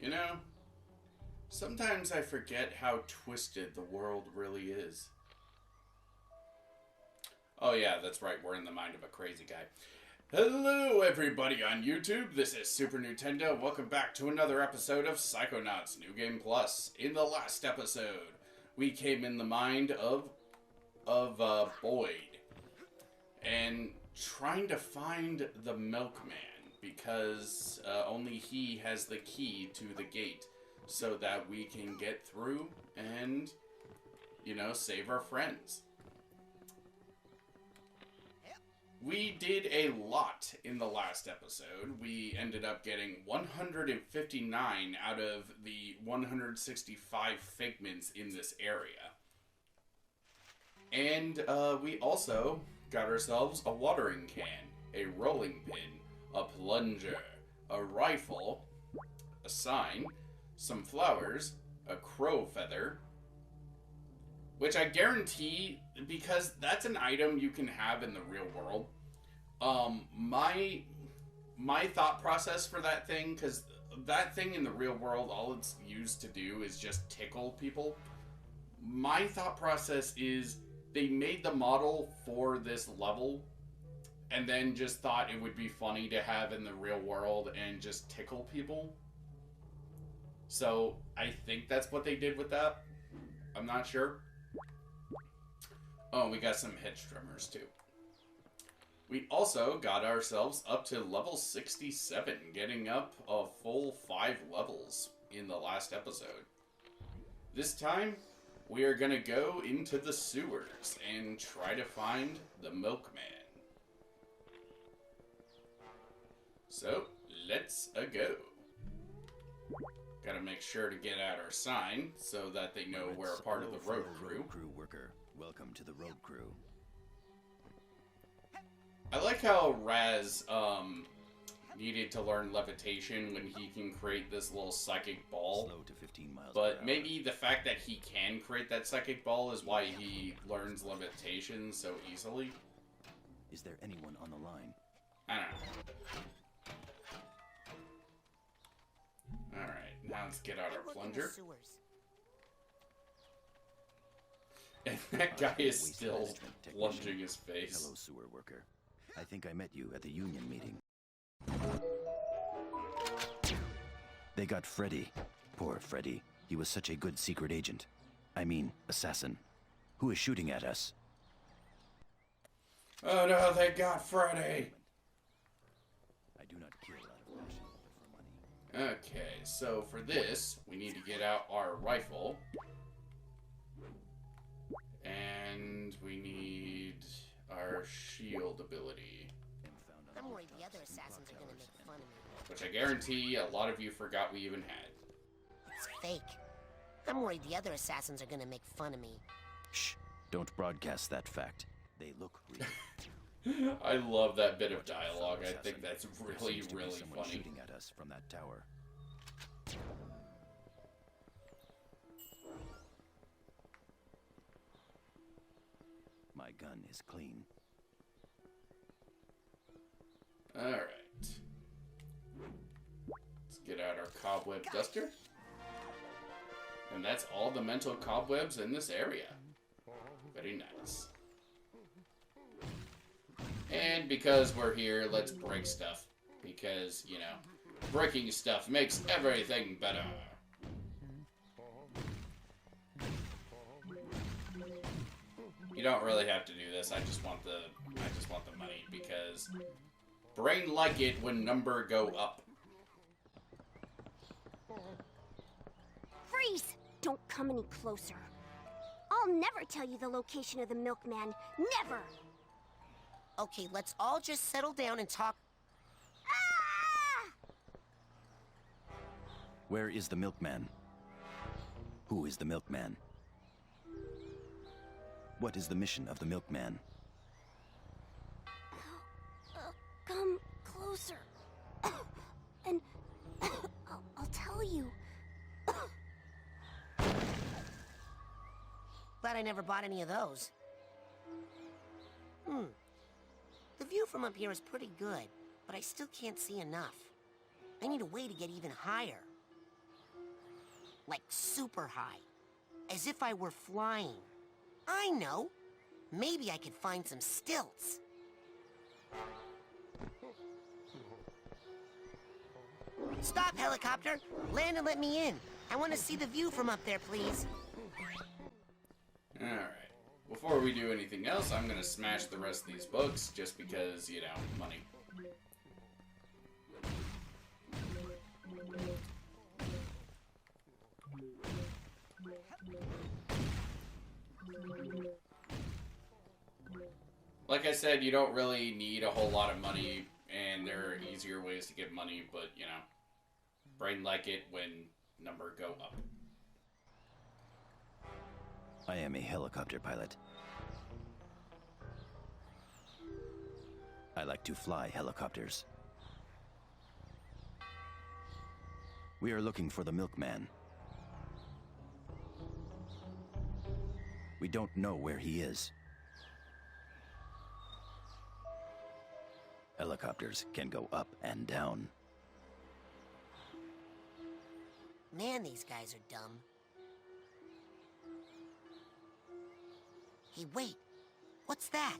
You know, sometimes I forget how twisted the world really is. Oh yeah, that's right, we're in the mind of a crazy guy. Hello everybody on YouTube, this is Super Nintendo. Welcome back to another episode of Psychonauts New Game Plus. In the last episode, we came in the mind of Boyd and trying to find the Milkman because only he has the key to the gate so that we can get through and, you know, save our friends. We did a lot in the last episode. We ended up getting 159 out of the 165 figments in this area. And we also got ourselves a watering can, a rolling pin, a plunger, a rifle, a sign, some flowers, a crow feather, which I guarantee, because that's an item you can have in the real world. My thought process for that thing, because that thing in the real world, all it's used to do is just tickle people. My thought process is they made the model for this level and then just thought it would be funny to have in the real world and just tickle people. So I think that's what they did with that. I'm not sure. Oh, we got some hitch trimmers too. We also got ourselves up to level 67, getting up a full 5 levels in the last episode. This time, we are going to go into the sewers and try to find the Milkman. So, let's go. Gotta make sure to get out our sign so that they know we're a part of the road crew. Worker, welcome to the road crew. I like how Raz needed to learn levitation when he can create this little psychic ball. Slow to 15 miles but maybe the fact that he can create that psychic ball is why he learns levitation so easily. Is there anyone on the line? I don't know. Alright, now let's get out our plunger. And that guy is still plunging his face. Hello, sewer worker. I think I met you at the union meeting. They got Freddy. Poor Freddy. He was such a good secret agent. I mean, assassin. Who is shooting at us? Oh no, they got Freddy! I do not kill out of passion, but for money. Okay, so for this, we need to get out our rifle. And we need our shield ability. I'm worried the other assassins are gonna make fun of me. Which I guarantee a lot of you forgot we even had. It's fake. I'm worried the other assassins are gonna make fun of me. Shh, don't broadcast that fact. They look real. I love that bit of dialogue. I think that's really, really someone funny. Shooting at us from that tower. My gun is clean. Alright. Let's get out our cobweb duster. And that's all the mental cobwebs in this area. Very nice. And because we're here, let's break stuff. Because, you know, breaking stuff makes everything better. You don't really have to do this. I just want the money because brain like it when number go up. Freeze! Don't come any closer. I'll never tell you the location of the Milkman. Never! Okay, let's all just settle down and talk. Ah! Where is the Milkman? Who is the Milkman? What is the mission of the Milkman? Come closer. And I'll tell you. Glad I never bought any of those. The view from up here is pretty good, but I still can't see enough. I need a way to get even higher. Like super high. As if I were flying. I know. Maybe I could find some stilts. Stop, helicopter! Land and let me in. I want to see the view from up there, please. Alright. Before we do anything else, I'm gonna smash the rest of these books, just because, you know, money. Like I said, you don't really need a whole lot of money, and there are easier ways to get money, but, you know, brain like it when number go up. I am a helicopter pilot. I like to fly helicopters. We are looking for the Milkman. We don't know where he is. Helicopters can go up and down. Man, these guys are dumb. Hey, wait. What's that?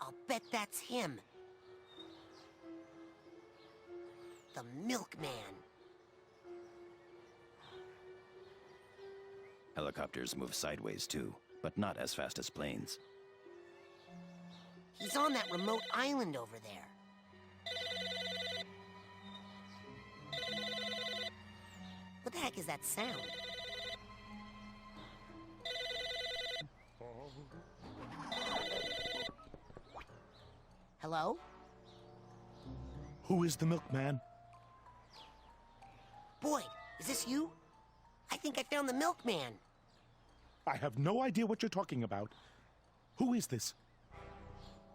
I'll bet that's him. The Milkman. Helicopters move sideways too, but not as fast as planes. He's on that remote island over there. What the heck is that sound? Hello? Who is the Milkman? Boyd, is this you? I think I found the Milkman. I have no idea what you're talking about. Who is this?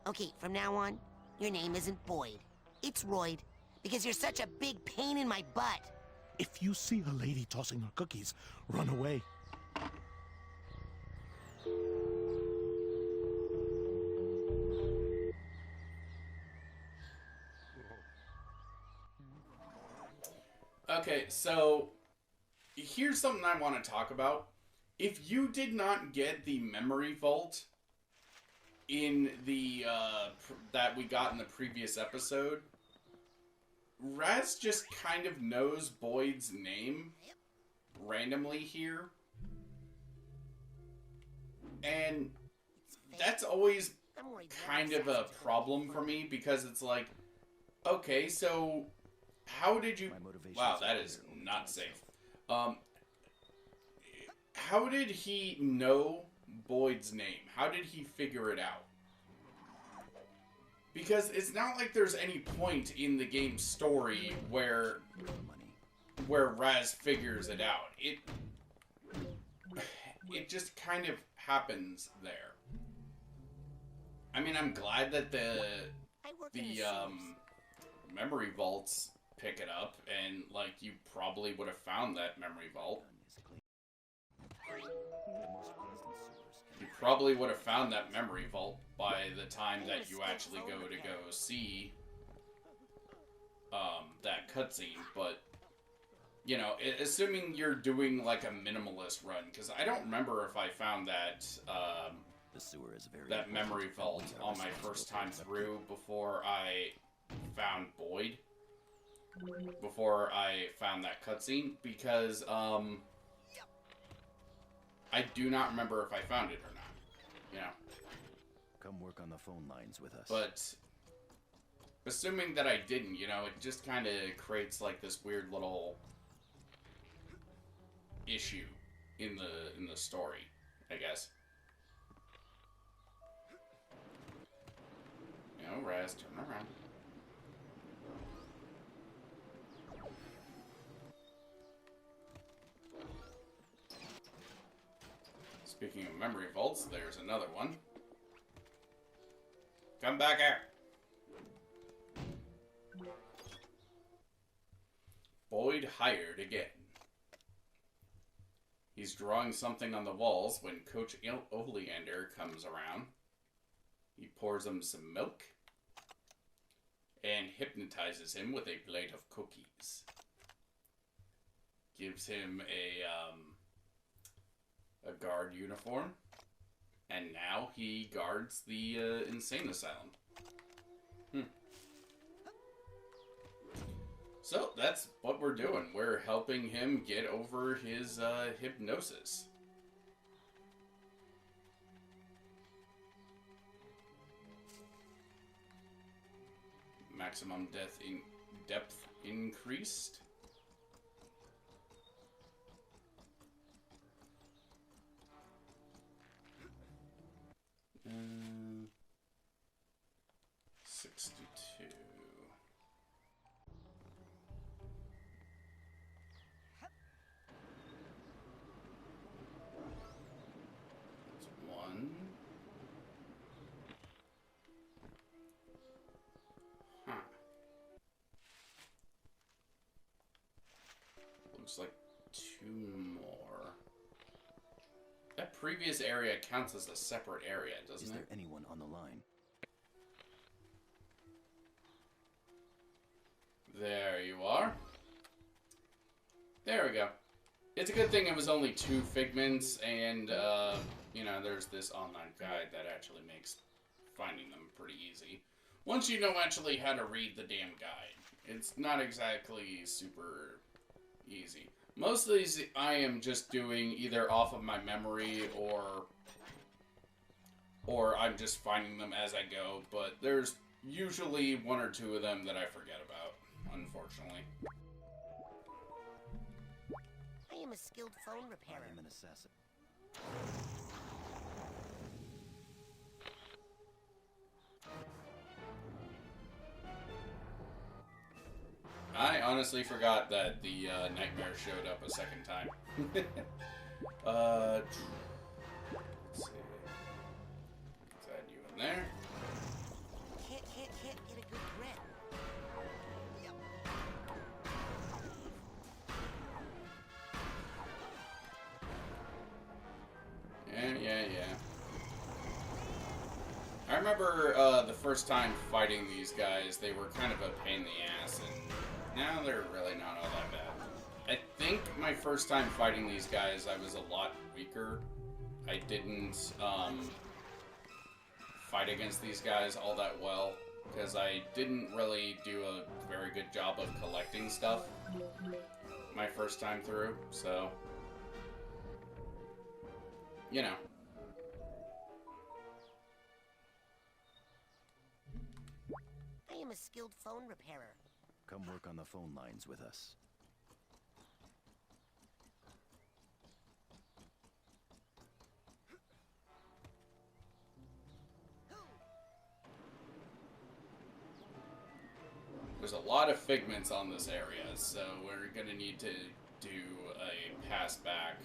Okay, from now on, your name isn't Boyd. It's Royd, because you're such a big pain in my butt. If you see a lady tossing her cookies, run away. Okay, so here's something I want to talk about. If you did not get the memory vault in the that we got in the previous episode, Raz just kind of knows Boyd's name randomly here. And that's always kind of a problem for me, because it's like, okay, so how did you... Wow, that is not safe. How did he know Boyd's name? How did he figure it out? Because it's not like there's any point in the game's story where Raz figures it out. It just kind of happens there. I mean, I'm glad that the memory vaults pick it up, and like you probably would have found that memory vault. You probably would have found that memory vault by the time that you actually go see that cutscene, but you know, assuming you're doing like a minimalist run, because I don't remember if I found that the sewer is very that memory vault on my first time through before I found Boyd, before I found that cutscene, because I do not remember if I found it or not, you know. Come work on the phone lines with us. But assuming that I didn't, you know, it just kind of creates like this weird little issue in the story, I guess. You know, Raz, turn around. Speaking of memory vaults, there's another one. Come back here. Boyd hired again. He's drawing something on the walls when Coach Oleander comes around. He pours him some milk and hypnotizes him with a plate of cookies. gives him a guard uniform, and now he guards the insane asylum. So that's what we're doing. We're helping him get over his hypnosis. Maximum depth increased. Uh, 62. That's one. Huh. Looks like two more. That previous area counts as a separate area, doesn't it? Is there anyone on the line? There you are. There we go. It's a good thing it was only 2 figments, and, you know, there's this online guide that actually makes finding them pretty easy. Once you know actually how to read the damn guide. It's not exactly super easy. Most of these I am just doing either off of my memory or I'm just finding them as I go, but there's usually 1 or 2 of them that I forget about, unfortunately. I am a skilled phone repairer. I am an assassin. I honestly forgot that the nightmare showed up a second time. Let's see. Let's add you in there. Can't get a good grip. Yeah. I remember the first time fighting these guys, they were kind of a pain in the ass, and now they're really not all that bad. I think my first time fighting these guys, I was a lot weaker. I didn't fight against these guys all that well, because I didn't really do a very good job of collecting stuff my first time through, so, you know. I am a skilled phone repairer. Come work on the phone lines with us. There's a lot of figments on this area, so we're gonna need to do a pass back.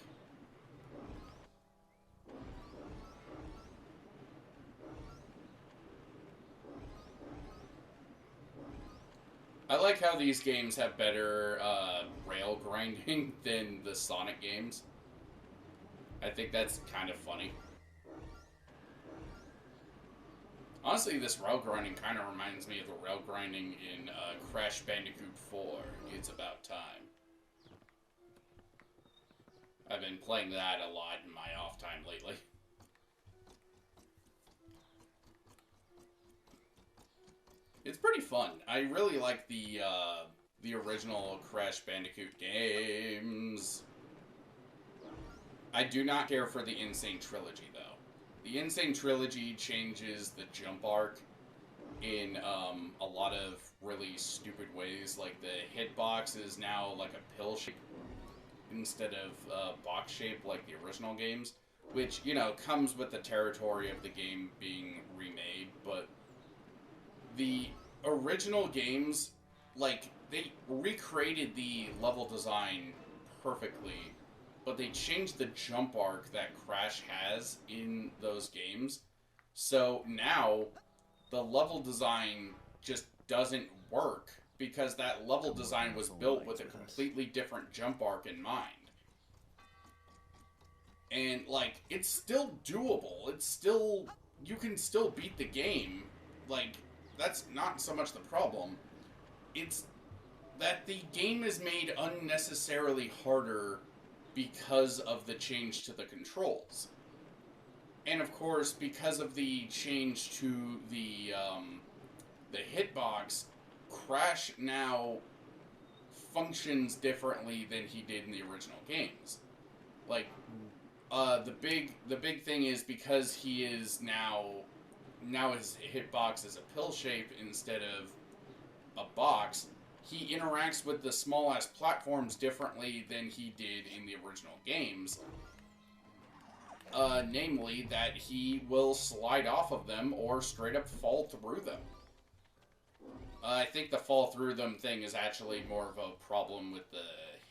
I like how these games have better rail grinding than the Sonic games. I think that's kind of funny. Honestly, this rail grinding kind of reminds me of the rail grinding in Crash Bandicoot 4. It's about time. I've been playing that a lot in my off time lately. It's pretty fun. I really like the original Crash Bandicoot games. I do not care for the Insane Trilogy, though. The Insane Trilogy changes the jump arc in a lot of really stupid ways. Like, the hitbox is now like a pill shape instead of box shape like the original games. Which, you know, comes with the territory of the game being remade, but the original games, like, they recreated the level design perfectly, but they changed the jump arc that Crash has in those games. So now, the level design just doesn't work, because that level design was built with a completely different jump arc in mind. And, like, it's still doable. It's still, you can still beat the game. Like, that's not so much the problem. It's that the game is made unnecessarily harder because of the change to the controls. And of course, because of the change to the hitbox, Crash now functions differently than he did in the original games. Like, the big thing is because he is now his hitbox is a pill shape instead of a box, he interacts with the small-ass platforms differently than he did in the original games. Namely, that he will slide off of them or straight up fall through them. I think the fall through them thing is actually more of a problem with the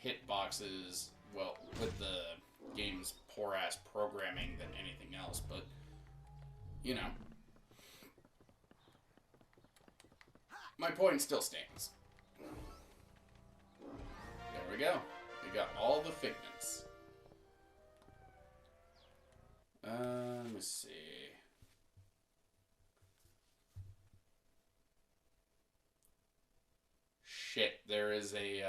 hitboxes, well, with the game's poor-ass programming than anything else, but, you know. My point still stands. There we go. We got all the figments. Let me see. Shit, there is a,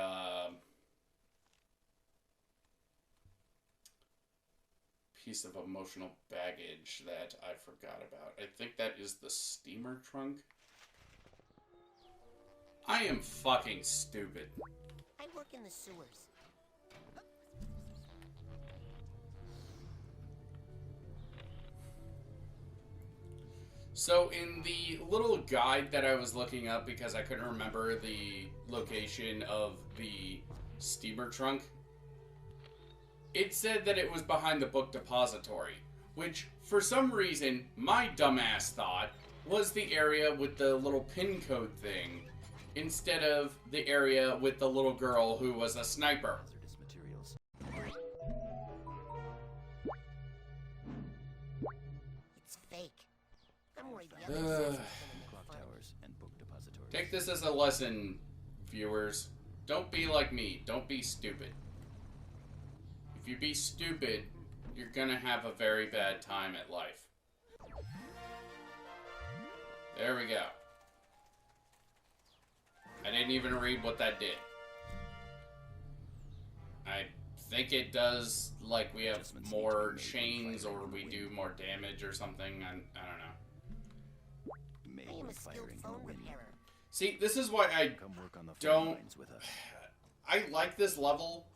piece of emotional baggage that I forgot about. I think that is the steamer trunk. I am fucking stupid. I work in the sewers. So in the little guide that I was looking up because I couldn't remember the location of the steamer trunk, it said that it was behind the book depository, which for some reason my dumbass thought was the area with the little pin code thing instead of the area with the little girl who was a sniper. Hazardous materials. It's fake. I'm worried the other assassin's gonna make Clock fun of me. towers and book depositories. Take this as a lesson, viewers. Don't be like me. Don't be stupid. If you be stupid, you're gonna have a very bad time at life. There we go. I didn't even read what that did. I think it does, like, we have Adjustments more need to be made chains when or firing we from do wind. more damage or something. I don't know. Made I am when a skilled firing from phone wind. repairer. See, this is why I Come work on the phone don't... lines with us. I like this level,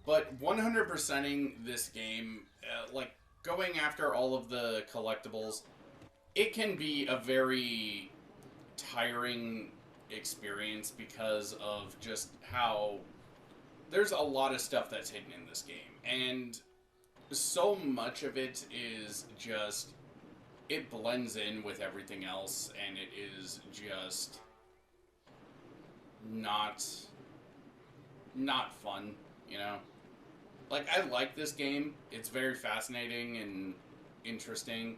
but 100%ing this game, like, going after all of the collectibles, it can be a very tiring experience because of just how there's a lot of stuff that's hidden in this game, and so much of it is just, it blends in with everything else, and it is just not fun, you know? Like, I like this game. It's very fascinating and interesting.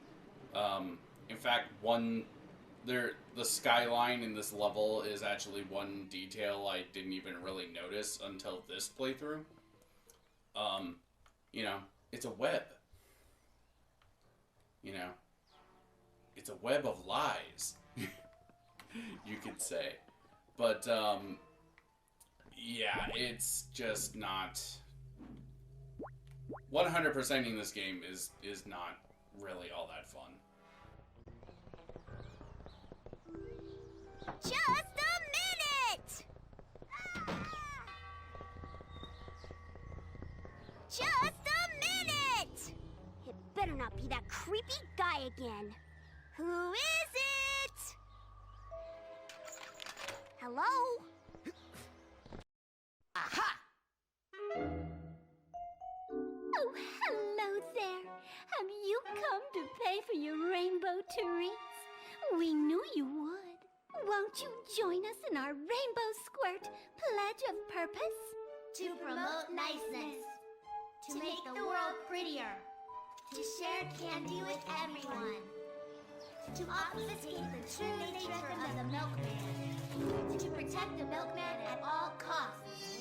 In fact, the skyline in this level is actually one detail I didn't even really notice until this playthrough. You know, it's a web. You know, it's a web of lies, you could say. But, yeah, it's just not... 100%ing this game is not really all that fun. Just a minute! Just a minute! It better not be that creepy guy again. Who is it? Hello? Aha! Oh, hello there. Have you come to pay for your rainbow treats? We knew you would. Won't you join us in our Rainbow Squirt Pledge of Purpose? To promote niceness, to make the world prettier, to share candy with everyone, to obfuscate the true nature of the Milkman, to protect the Milkman at all costs.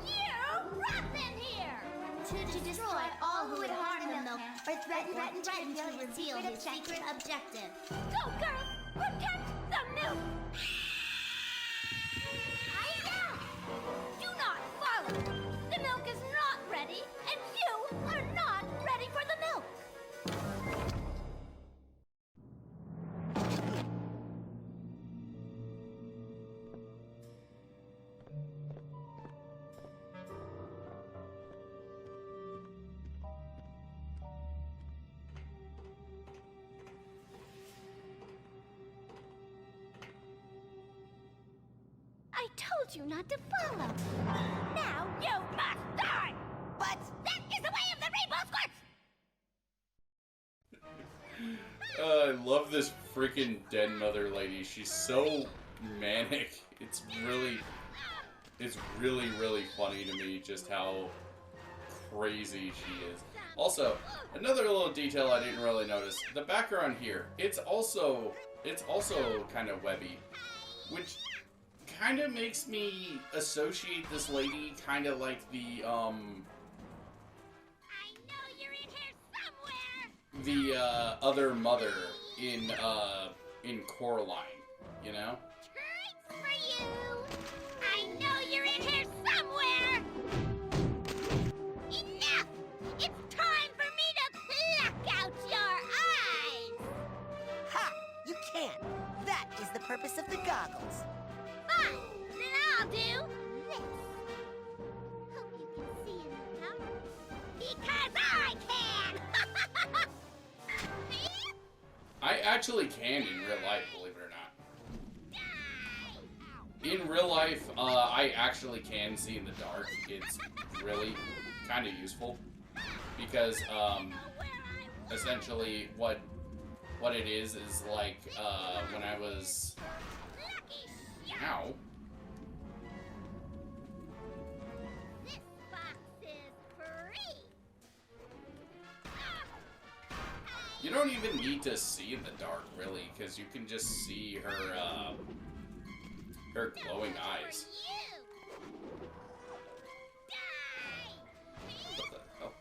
You destroy all who would harm the milk or threaten to reveal his secret objective. Go, girls! Protect the milk! Do not follow! The milk is not ready, and you are not ready for the milk! I told you not to follow. Now you must die! But That is the way of the rainbow squirts! I love this freaking dead mother lady. She's so manic. It's really funny to me just how crazy she is. Also, another little detail I didn't really notice. The background here, it's also kind of webby, which kind of makes me associate this lady kind of like the I know you're in here somewhere! other mother in Coraline, you know? Treats for you! I know you're in here somewhere! Enough! It's time for me to pluck out your eyes! ha! You can't. That is the purpose of the goggles. Fine, then I'll do this. Hope you can see in the dark. Because I can! I actually can in real life, believe it or not. In real life, I actually can see in the dark. It's really kind of useful because essentially what it is like when I was ow. This box is free! You don't even need to see in the dark, really, because you can just see her glowing eyes. What the hell?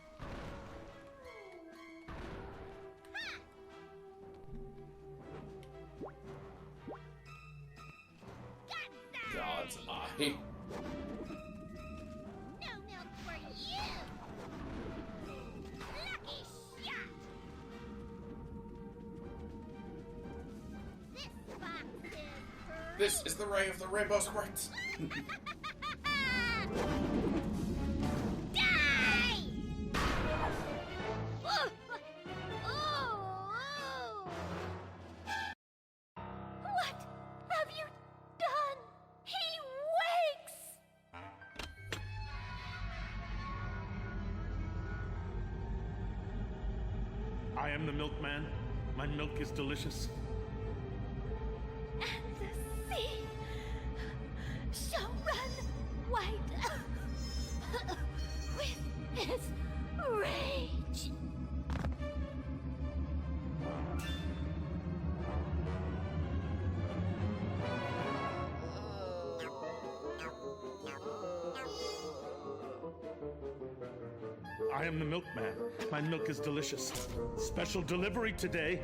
God's eye. No milk for you! Lucky shot! This box is free! This is the ray of the rainbow squirts. Die! What have you done? He wakes! I am the milkman. My milk is delicious. And the sea shall run white with his rage. I am the milkman. My milk is delicious. Special delivery today.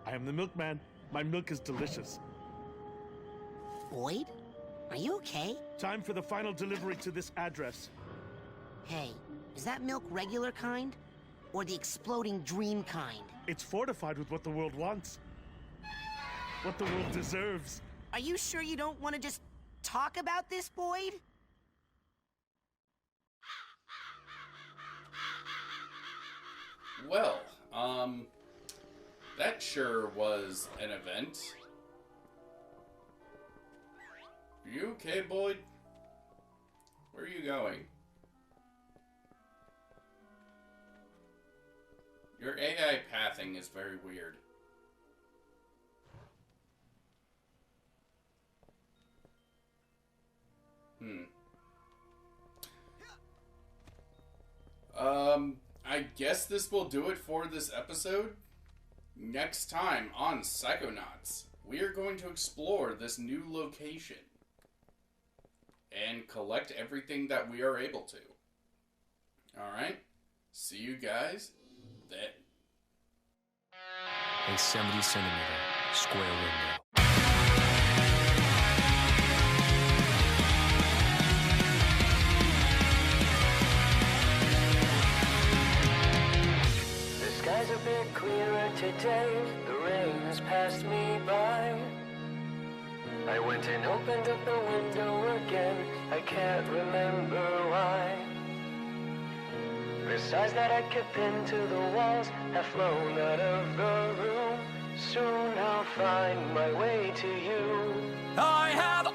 I am the milkman. My milk is delicious. Boyd? Are you okay? Time for the final delivery to this address. Hey, is that milk regular kind? Or the exploding dream kind? It's fortified with what the world wants. What the world deserves. Are you sure you don't want to just talk about this, Boyd? Well, that sure was an event. You okay, Boyd? Where are you going? Your AI pathing is very weird. Hmm. I guess this will do it for this episode. Next time on Psychonauts, we are going to explore this new location and collect everything that we are able to. Alright, see you guys then. A 70-centimeter square window. The skies a bit clearer today, the rain has passed me by. I went and opened up the window again, I can't remember why. The sighs that I kept into the walls have flown out of the room. Soon I'll find my way to you. I have